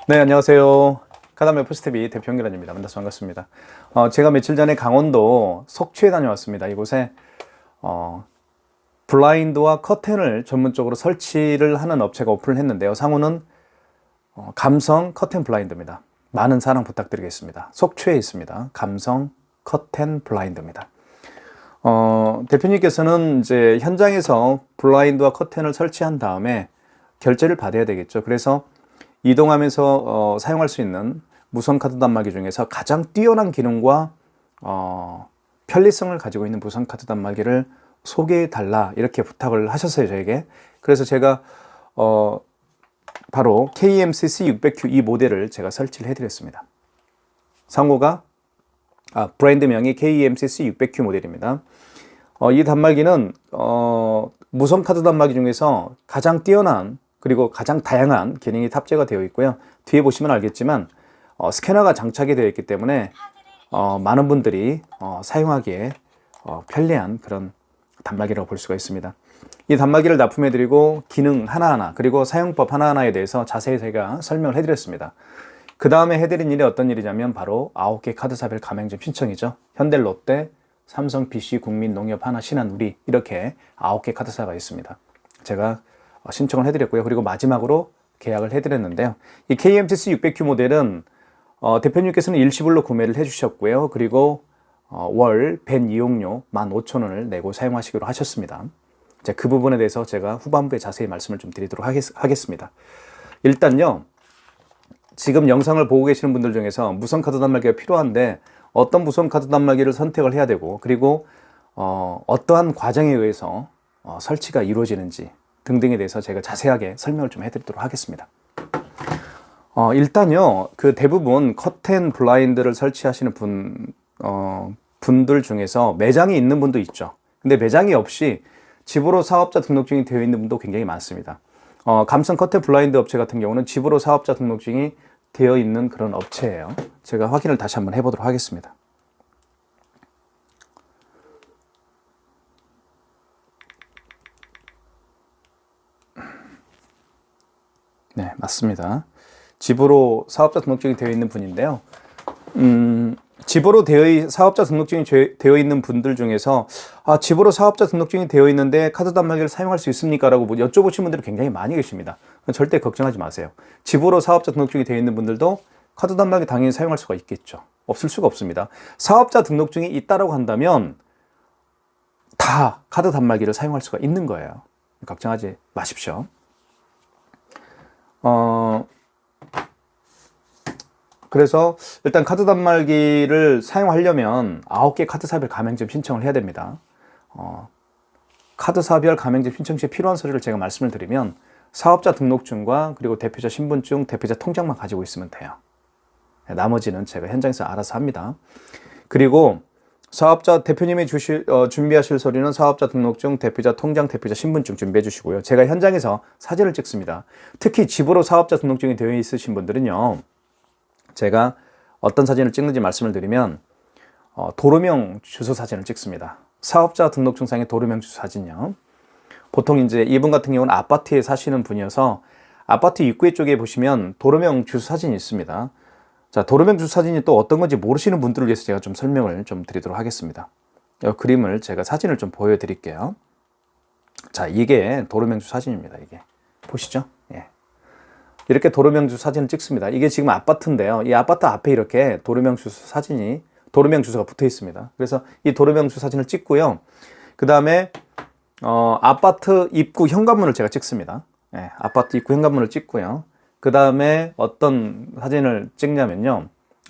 네, 안녕하세요. 카다메 포스트비 대표 연결원입니다. 만나서 반갑습니다. 제가 며칠 전에 강원도 속초에 다녀왔습니다. 이곳에 블라인드와 커튼을 전문적으로 설치를 하는 업체가 오픈을 했는데요. 상호는 감성 커튼 블라인드입니다. 많은 사랑 부탁드리겠습니다. 속초에 있습니다. 감성 커튼 블라인드입니다. 대표님께서는 이제 현장에서 블라인드와 커튼을 설치한 다음에 결제를 받아야 되겠죠. 그래서 이동하면서 사용할 수 있는 무선 카드 단말기 중에서 가장 뛰어난 기능과 편리성을 가지고 있는 무선 카드 단말기를 소개해 달라 이렇게 부탁을 하셨어요, 저에게. 그래서 제가 바로 KMCC600Q 이 모델을 제가 설치를 해드렸습니다. 상호가 브랜드명이 KMCC600Q 모델입니다. 이 단말기는 무선 카드 단말기 중에서 가장 뛰어난 그리고 가장 다양한 기능이 탑재가 되어 있고요. 뒤에 보시면 알겠지만 스캐너가 장착이 되어 있기 때문에 많은 분들이 사용하기에 편리한 그런 단말기라고 볼 수가 있습니다. 이 단말기를 납품해 드리고 기능 하나하나 그리고 사용법 하나하나에 대해서 자세히 제가 설명을 해 드렸습니다. 그 다음에 해드린 일이 어떤 일이냐면 바로 9개 카드사별 가맹점 신청이죠. 현대, 롯데, 삼성, PC, 국민, 농협, 하나, 신한, 우리 이렇게 9개 카드사가 있습니다. 제가 신청을 해드렸고요. 그리고 마지막으로 계약을 해드렸는데요. 이 KMCC600Q 모델은 대표님께서는 일시불로 구매를 해주셨고요. 그리고 월 밴 이용료 15,000원을 내고 사용하시기로 하셨습니다. 그 부분에 대해서 제가 후반부에 자세히 말씀을 좀 드리도록 하겠습니다. 일단요, 지금 영상을 보고 계시는 분들 중에서 무선 카드 단말기가 필요한데 어떤 무선 카드 단말기를 선택을 해야 되고 그리고 어떠한 과정에 의해서 설치가 이루어지는지 등등에 대해서 제가 자세하게 설명을 좀 해드리도록 하겠습니다. 일단요, 그 대부분 커튼 블라인드를 설치하시는 분들 중에서 매장이 있는 분도 있죠. 근데 매장이 없이 집으로 사업자 등록증이 되어 있는 분도 굉장히 많습니다. 감성 커튼 블라인드 업체 같은 경우는 집으로 사업자 등록증이 되어 있는 그런 업체예요. 제가 확인을 다시 한번 해보도록 하겠습니다. 네, 맞습니다. 집으로 사업자 등록증이 되어 있는 분인데요. 집으로 사업자 등록증이 되어 있는 분들 중에서 집으로 사업자 등록증이 되어 있는데 카드 단말기를 사용할 수 있습니까? 라고 여쭤보신 분들이 굉장히 많이 계십니다. 절대 걱정하지 마세요. 집으로 사업자 등록증이 되어 있는 분들도 카드 단말기 당연히 사용할 수가 있겠죠. 없을 수가 없습니다. 사업자 등록증이 있다라고 한다면 다 카드 단말기를 사용할 수가 있는 거예요. 걱정하지 마십시오. 그래서 일단 카드 단말기를 사용하려면 9개 카드사별 가맹점 신청을 해야 됩니다. 카드사별 가맹점 신청 시에 필요한 서류를 제가 말씀을 드리면 사업자 등록증과 그리고 대표자 신분증, 대표자 통장만 가지고 있으면 돼요. 나머지는 제가 현장에서 알아서 합니다. 그리고 사업자 대표님이 준비하실 서류는 사업자 등록증, 대표자 통장, 대표자 신분증 준비해 주시고요. 제가 현장에서 사진을 찍습니다. 특히 집으로 사업자 등록증이 되어 있으신 분들은요, 제가 어떤 사진을 찍는지 말씀을 드리면 도로명 주소 사진을 찍습니다. 사업자 등록증상의 도로명 주소 사진이요. 보통 이제 이분 같은 경우는 아파트에 사시는 분이어서 아파트 입구에 쪽에 보시면 도로명 주소 사진이 있습니다. 자, 도로명 주소 사진이 또 어떤 건지 모르시는 분들을 위해서 제가 좀 설명을 좀 드리도록 하겠습니다. 이 그림을 제가 사진을 좀 보여드릴게요. 자, 이게 도로명 주소 사진입니다. 이게 보시죠? 예. 이렇게 도로명 주소 사진을 찍습니다. 이게 지금 아파트인데요. 이 아파트 앞에 이렇게 도로명 주소가 붙어 있습니다. 그래서 이 도로명 주소 사진을 찍고요. 그 다음에 아파트 입구 현관문을 제가 찍습니다. 예, 아파트 입구 현관문을 찍고요. 그 다음에 어떤 사진을 찍냐면요.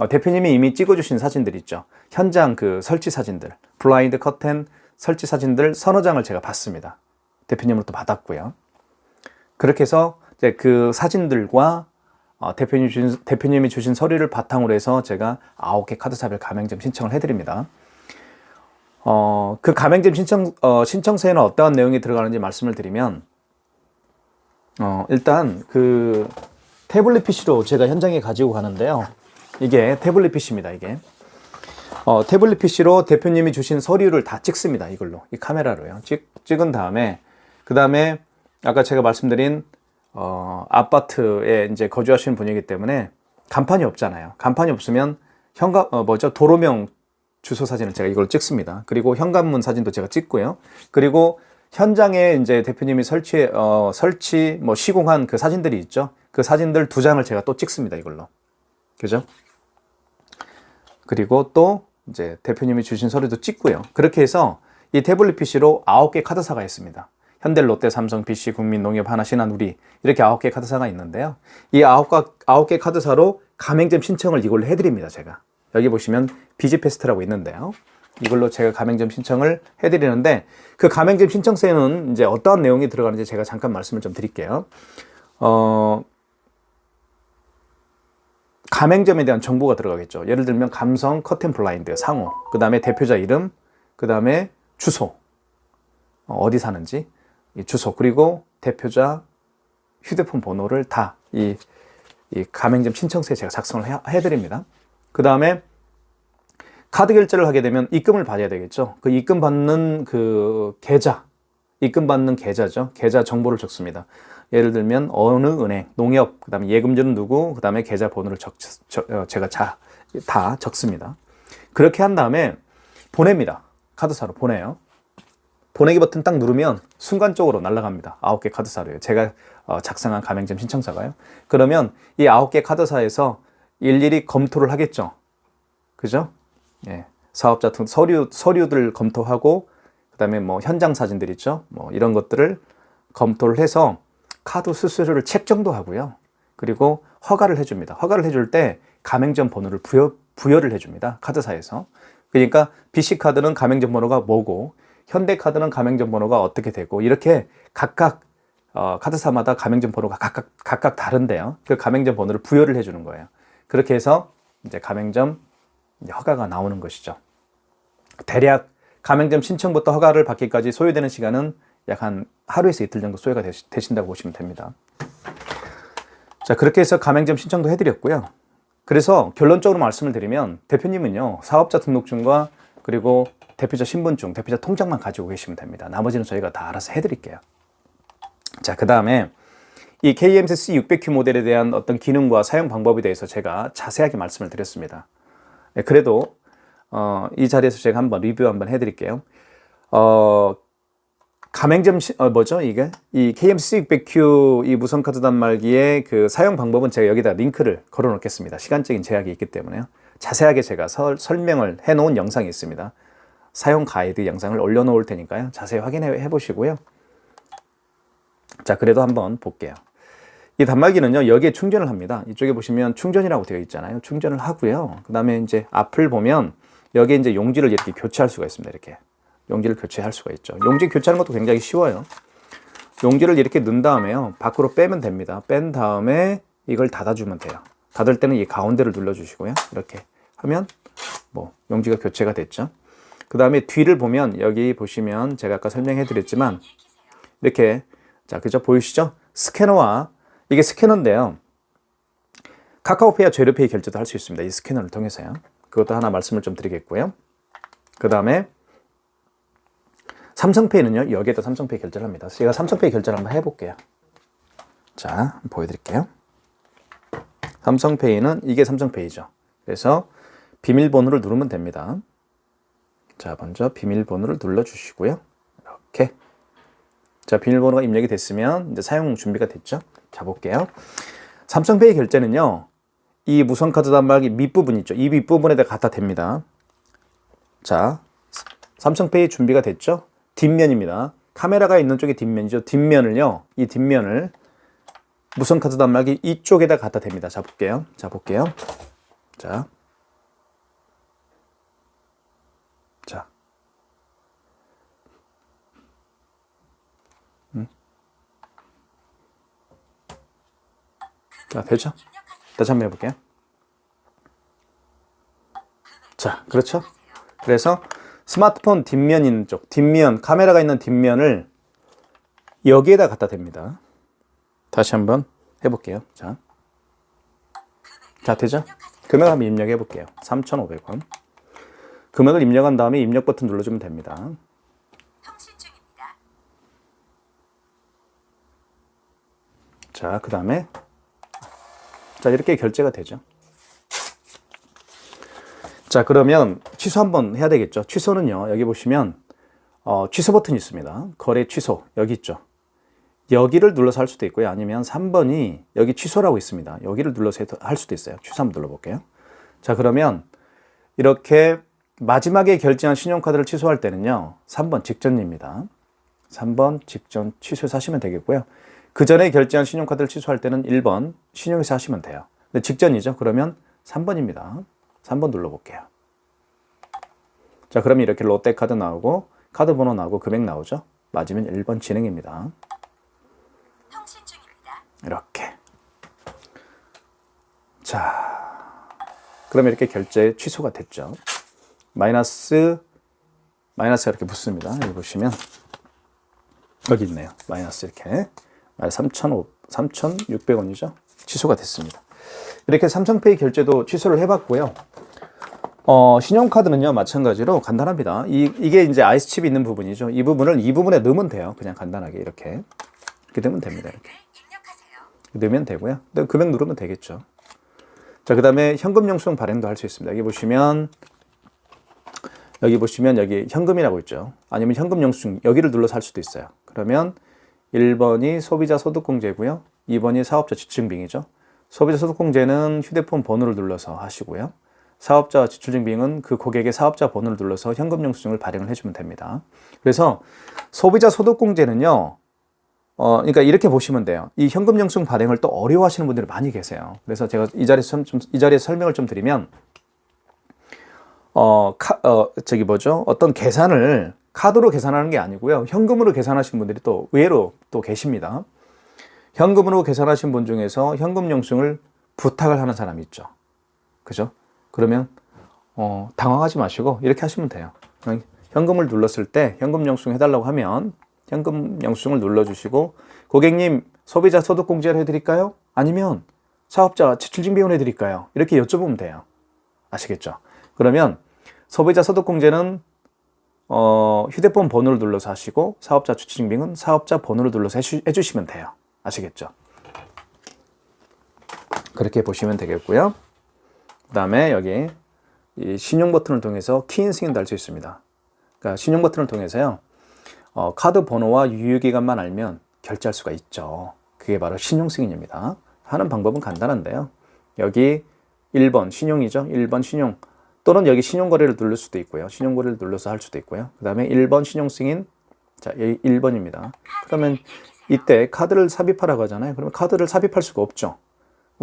대표님이 이미 찍어주신 사진들 있죠. 현장 그 설치 사진들, 블라인드 커튼 설치 사진들 서너 장을 제가 받습니다. 대표님으로부터 받았고요. 그렇게 해서 이제 그 사진들과 대표님이 주신 서류를 바탕으로 해서 제가 9개 카드사별 가맹점 신청을 해드립니다. 그 가맹점 신청서에는 어떠한 내용이 들어가는지 말씀을 드리면, 일단 그 태블릿 PC로 제가 현장에 가지고 가는데요. 이게 태블릿 PC입니다, 이게. 태블릿 PC로 대표님이 주신 서류를 다 찍습니다, 이걸로. 이 카메라로요. 찍은 다음에, 그 다음에 아까 제가 말씀드린 아파트에 이제 거주하시는 분이기 때문에 간판이 없잖아요. 간판이 없으면 도로명 주소 사진을 제가 이걸 찍습니다. 그리고 현관문 사진도 제가 찍고요. 그리고 현장에 이제 대표님이 시공한 그 사진들이 있죠. 그 사진들 2장을 제가 또 찍습니다. 이걸로. 그죠? 그리고 또 이제 대표님이 주신 서류도 찍고요. 그렇게 해서 이 태블릿 PC로 9개 카드사가 있습니다. 현대, 롯데, 삼성, BC, 국민, 농협, 하나, 신한, 우리 이렇게 9개 카드사가 있는데요. 이 9개 카드사로 가맹점 신청을 이걸로 해드립니다. 제가. 여기 보시면 비지패스트라고 있는데요. 이걸로 제가 가맹점 신청을 해드리는데 그 가맹점 신청서에는 이제 어떠한 내용이 들어가는지 제가 잠깐 말씀을 좀 드릴게요. 가맹점에 대한 정보가 들어가겠죠. 예를 들면 감성, 커튼 블라인드, 상호, 그 다음에 대표자 이름, 그 다음에 주소, 어디 사는지, 이 주소, 그리고 대표자 휴대폰 번호를 다 이 가맹점 신청서에 제가 작성을 해드립니다. 그 다음에 카드 결제를 하게 되면 입금을 받아야 되겠죠. 그 입금 받는 그 입금 받는 계좌죠. 계좌 정보를 적습니다. 예를 들면 어느 은행, 농협, 그 다음에 예금주는 누구, 그 다음에 계좌 번호를 제가 다 적습니다. 그렇게 한 다음에 보냅니다. 카드사로 보내요. 보내기 버튼 딱 누르면 순간적으로 날아갑니다. 9개 카드사로요. 제가 작성한 가맹점 신청서가요. 그러면 이 9개 카드사에서 일일이 검토를 하겠죠. 그죠? 예. 사업자 등 서류들 검토하고, 그 다음에 뭐 현장 사진들 있죠. 뭐 이런 것들을 검토를 해서 카드 수수료를 책정도 하고요. 그리고 허가를 해줍니다. 허가를 해줄 때 가맹점 번호를 부여를 해줍니다. 카드사에서. 그러니까 BC카드는 가맹점 번호가 뭐고, 현대카드는 가맹점 번호가 어떻게 되고, 이렇게 각각 카드사마다 가맹점 번호가 각각 다른데요. 그 가맹점 번호를 부여를 해주는 거예요. 그렇게 해서 이제 가맹점 허가가 나오는 것이죠. 대략 가맹점 신청부터 허가를 받기까지 소요되는 시간은 약 한 하루에서 이틀 정도 소요가 되신다고 보시면 됩니다. 자, 그렇게 해서 가맹점 신청도 해드렸고요. 그래서 결론적으로 말씀을 드리면 대표님은요, 사업자 등록증과 그리고 대표자 신분증, 대표자 통장만 가지고 계시면 됩니다. 나머지는 저희가 다 알아서 해드릴게요. 자, 그 다음에 이 KMCC 600Q 모델에 대한 어떤 기능과 사용 방법에 대해서 제가 자세하게 말씀을 드렸습니다. 네, 그래도 이 자리에서 제가 한번 리뷰 한번 해드릴게요. 가맹점 이 KMCC 600Q 이 무선카드 단말기의 그 사용 방법은 제가 여기다 링크를 걸어 놓겠습니다. 시간적인 제약이 있기 때문에요. 자세하게 제가 설명을 해 놓은 영상이 있습니다. 사용 가이드 영상을 올려 놓을 테니까요. 자세히 확인해 보시고요. 자, 그래도 한번 볼게요. 이 단말기는요, 여기에 충전을 합니다. 이쪽에 보시면 충전이라고 되어 있잖아요. 충전을 하고요. 그 다음에 이제 앞을 보면 여기에 이제 용지를 이렇게 교체할 수가 있습니다. 이렇게. 용지를 교체할 수가 있죠. 용지 교체하는 것도 굉장히 쉬워요. 용지를 이렇게 넣은 다음에요, 밖으로 빼면 됩니다. 뺀 다음에 이걸 닫아주면 돼요. 닫을 때는 이 가운데를 눌러주시고요. 이렇게 하면 뭐 용지가 교체가 됐죠. 그 다음에 뒤를 보면 여기 보시면 제가 아까 설명해 드렸지만 이렇게, 자, 그죠? 보이시죠? 스캐너와, 이게 스캐너인데요. 카카오페이와 제로페이 결제도 할 수 있습니다. 이 스캐너를 통해서요. 그것도 하나 말씀을 좀 드리겠고요. 그 다음에 삼성페이는요, 여기에다 삼성페이 결제를 합니다. 제가 삼성페이 결제를 한번 해볼게요. 자, 보여드릴게요. 삼성페이는 이게 삼성페이죠. 그래서 비밀번호를 누르면 됩니다. 자, 먼저 비밀번호를 눌러주시고요. 이렇게. 자, 비밀번호가 입력이 됐으면 이제 사용 준비가 됐죠. 자, 볼게요. 삼성페이 결제는요, 이 무선카드 단말기 밑부분 있죠. 이 밑부분에다 갖다 댑니다. 자, 삼성페이 준비가 됐죠. 뒷면입니다. 카메라가 있는 쪽이 뒷면이죠. 뒷면을요, 이 뒷면을 무선카드 단말기 이쪽에다 갖다 댑니다. 자, 볼게요. 자, 볼게요. 자. 자. 자, 되죠? 다시 한번 해볼게요. 자, 그렇죠? 그래서 스마트폰 뒷면 있는 쪽, 뒷면, 카메라가 있는 뒷면을 여기에다 갖다 댑니다. 다시 한번 해볼게요. 자, 되죠? 금액 한번 입력해 볼게요. 3,500원. 금액을 입력한 다음에 입력 버튼 눌러주면 됩니다. 자, 그 다음에 자, 이렇게 결제가 되죠. 자, 그러면 취소 한번 해야 되겠죠. 취소는요, 여기 보시면 취소 버튼이 있습니다. 거래 취소 여기 있죠. 여기를 눌러서 할 수도 있고요. 아니면 3번이 여기 취소라고 있습니다. 여기를 눌러서 할 수도 있어요. 취소 한번 눌러볼게요. 자, 그러면 이렇게 마지막에 결제한 신용카드를 취소할 때는요, 3번 직전입니다. 3번 직전 취소해서 하시면 되겠고요. 그 전에 결제한 신용카드를 취소할 때는 1번 신용해서 하시면 돼요. 근데 직전이죠. 그러면 3번입니다. 3번 눌러볼게요. 자, 그러면 이렇게 롯데카드 나오고 카드 번호 나오고 금액 나오죠. 맞으면 1번 진행입니다. 통신 중입니다. 이렇게. 자, 그러면 이렇게 결제 취소가 됐죠. 마이너스가 이렇게 붙습니다. 여기 보시면 여기 있네요. 마이너스 이렇게 3,600원이죠. 취소가 됐습니다. 이렇게 삼성페이 결제도 취소를 해봤고요. 신용카드는요, 마찬가지로 간단합니다. 이게 이제 아이스칩이 있는 부분이죠. 이 부분에 넣으면 돼요. 그냥 간단하게 이렇게 넣으면 됩니다. 이렇게 넣으면 되고요. 금액 누르면 되겠죠. 자, 그 다음에 현금 영수증 발행도 할 수 있습니다. 여기 보시면 여기 현금이라고 있죠. 아니면 현금 영수증 여기를 눌러서 할 수도 있어요. 그러면 1번이 소비자 소득공제고요. 2번이 사업자 지출증빙이죠. 소비자 소득공제는 휴대폰 번호를 눌러서 하시고요. 사업자 지출증빙은 그 고객의 사업자 번호를 눌러서 현금 영수증을 발행을 해주면 됩니다. 그래서 소비자 소득공제는요, 그러니까 이렇게 보시면 돼요. 이 현금 영수증 발행을 또 어려워하시는 분들이 많이 계세요. 그래서 제가 이 자리에서 설명을 좀 드리면, 어떤 계산을 카드로 계산하는 게 아니고요. 현금으로 계산하시는 분들이 또 의외로 또 계십니다. 현금으로 계산하신 분 중에서 현금 영수증을 부탁을 하는 사람이 있죠. 그죠? 그러면 당황하지 마시고 이렇게 하시면 돼요. 현금을 눌렀을 때 현금 영수증 해달라고 하면 현금 영수증을 눌러주시고, 고객님 소비자 소득공제를 해드릴까요? 아니면 사업자 지출증빙을 해드릴까요? 이렇게 여쭤보면 돼요. 아시겠죠? 그러면 소비자 소득공제는 휴대폰 번호를 눌러서 하시고, 사업자 지출증빙은 사업자 번호를 눌러서 해주시면 돼요. 아시겠죠? 그렇게 보시면 되겠고요. 그 다음에 여기 이 신용 버튼을 통해서 키인 승인도 할 수 있습니다. 그러니까 신용 버튼을 통해서요, 카드 번호와 유효기간만 알면 결제할 수가 있죠. 그게 바로 신용 승인입니다. 하는 방법은 간단한데요. 여기 1번 신용이죠. 1번 신용, 또는 여기 신용거래를 누를 수도 있고요. 신용거래를 눌러서 할 수도 있고요. 그 다음에 1번 신용 승인. 자, 여기 1번입니다. 그러면 이때 카드를 삽입하라고 하잖아요. 그러면 카드를 삽입할 수가 없죠.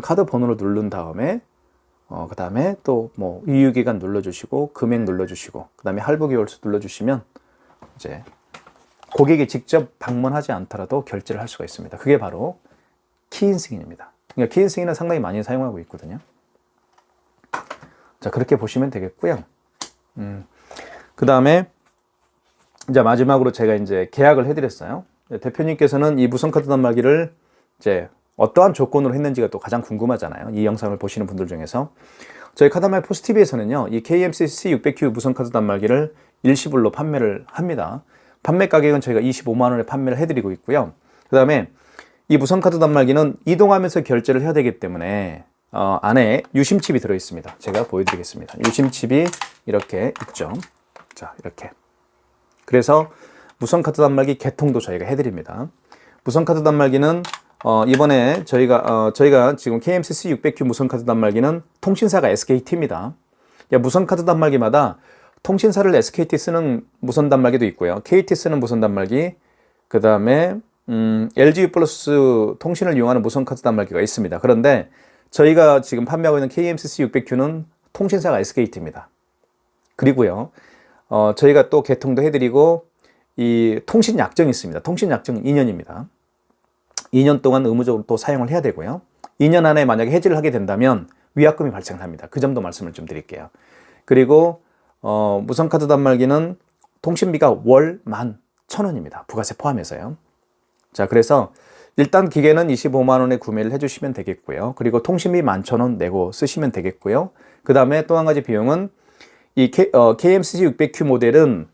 카드 번호를 누른 다음에 그 다음에 또 뭐 유효기간 눌러주시고, 금액 눌러주시고, 그 다음에 할부 기월수 눌러주시면 이제 고객이 직접 방문하지 않더라도 결제를 할 수가 있습니다. 그게 바로 키인 승인입니다. 그러니까 키인 승인은 상당히 많이 사용하고 있거든요. 자, 그렇게 보시면 되겠고요. 그 다음에 이제 마지막으로 제가 이제 계약을 해드렸어요. 대표님께서는 이 무선카드 단말기를 이제 어떠한 조건으로 했는지가 또 가장 궁금하잖아요. 이 영상을 보시는 분들 중에서. 저희 카드말 포스TV에서는요, 이 KMCC 600Q 무선카드 단말기를 일시불로 판매를 합니다. 판매 가격은 저희가 25만 원에 판매를 해드리고 있고요. 그 다음에 이 무선카드 단말기는 이동하면서 결제를 해야 되기 때문에 안에 유심칩이 들어있습니다. 제가 보여드리겠습니다. 유심칩이 이렇게 있죠. 자, 이렇게. 그래서 무선카드 단말기 개통도 저희가 해드립니다. 무선카드 단말기는 이번에 저희가 지금 KMCC 600Q 무선카드 단말기는 통신사가 SKT입니다. 무선카드 단말기마다 통신사를 SKT 쓰는 무선 단말기도 있고요. KT 쓰는 무선 단말기, 그 다음에 LG 플러스 통신을 이용하는 무선카드 단말기가 있습니다. 그런데 저희가 지금 판매하고 있는 KMCC 600Q는 통신사가 SKT입니다. 그리고요, 저희가 또 개통도 해드리고, 이 통신 약정이 있습니다. 통신 약정은 2년입니다. 2년 동안 의무적으로 또 사용을 해야 되고요. 2년 안에 만약에 해지를 하게 된다면 위약금이 발생합니다. 그 점도 말씀을 좀 드릴게요. 그리고 무선카드 단말기는 통신비가 월 11,000원입니다. 부가세 포함해서요. 자, 그래서 일단 기계는 25만 원에 구매를 해주시면 되겠고요. 그리고 통신비 11,000원 내고 쓰시면 되겠고요. 그 다음에 또 한 가지 비용은 이 KMCC 600Q 모델은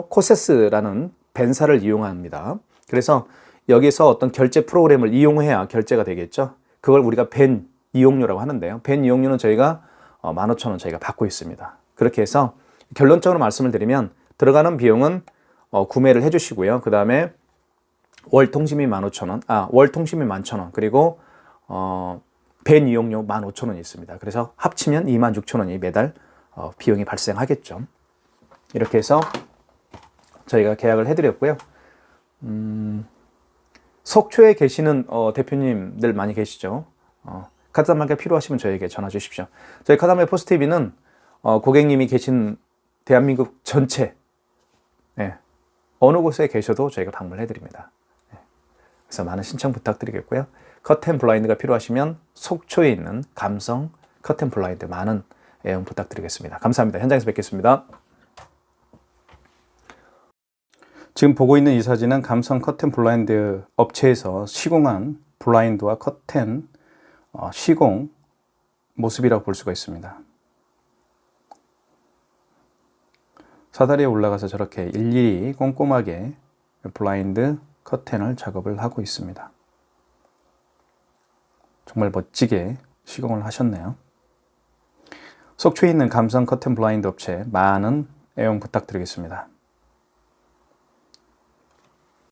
코세스라는 벤사를 이용합니다. 그래서 여기서 어떤 결제 프로그램을 이용해야 결제가 되겠죠. 그걸 우리가 벤 이용료라고 하는데요. 벤 이용료는 저희가 15,000원 저희가 받고 있습니다. 그렇게 해서 결론적으로 말씀을 드리면 들어가는 비용은 구매를 해주시고요. 그 다음에 월 통신비 15,000원, 월 통신비 11,000원, 그리고 벤 이용료 15,000원이 있습니다. 그래서 합치면 26,000원이 매달 비용이 발생하겠죠. 이렇게 해서 저희가 계약을 해드렸고요. 속초에 계시는 대표님들 많이 계시죠. 카드단 말기 필요하시면 저에게 전화 주십시오. 저희 카드단 포스TV는 고객님이 계신 대한민국 전체 어느 곳에 계셔도 저희가 방문을 해드립니다. 그래서 많은 신청 부탁드리겠고요. 커튼 블라인드가 필요하시면 속초에 있는 감성 커튼 블라인드 많은 애용 부탁드리겠습니다. 감사합니다. 현장에서 뵙겠습니다. 지금 보고 있는 이 사진은 감성 커튼 블라인드 업체에서 시공한 블라인드와 커튼 시공 모습이라고 볼 수가 있습니다. 사다리에 올라가서 저렇게 일일이 꼼꼼하게 블라인드 커튼을 작업을 하고 있습니다. 정말 멋지게 시공을 하셨네요. 속초에 있는 감성 커튼 블라인드 업체 많은 애용 부탁드리겠습니다.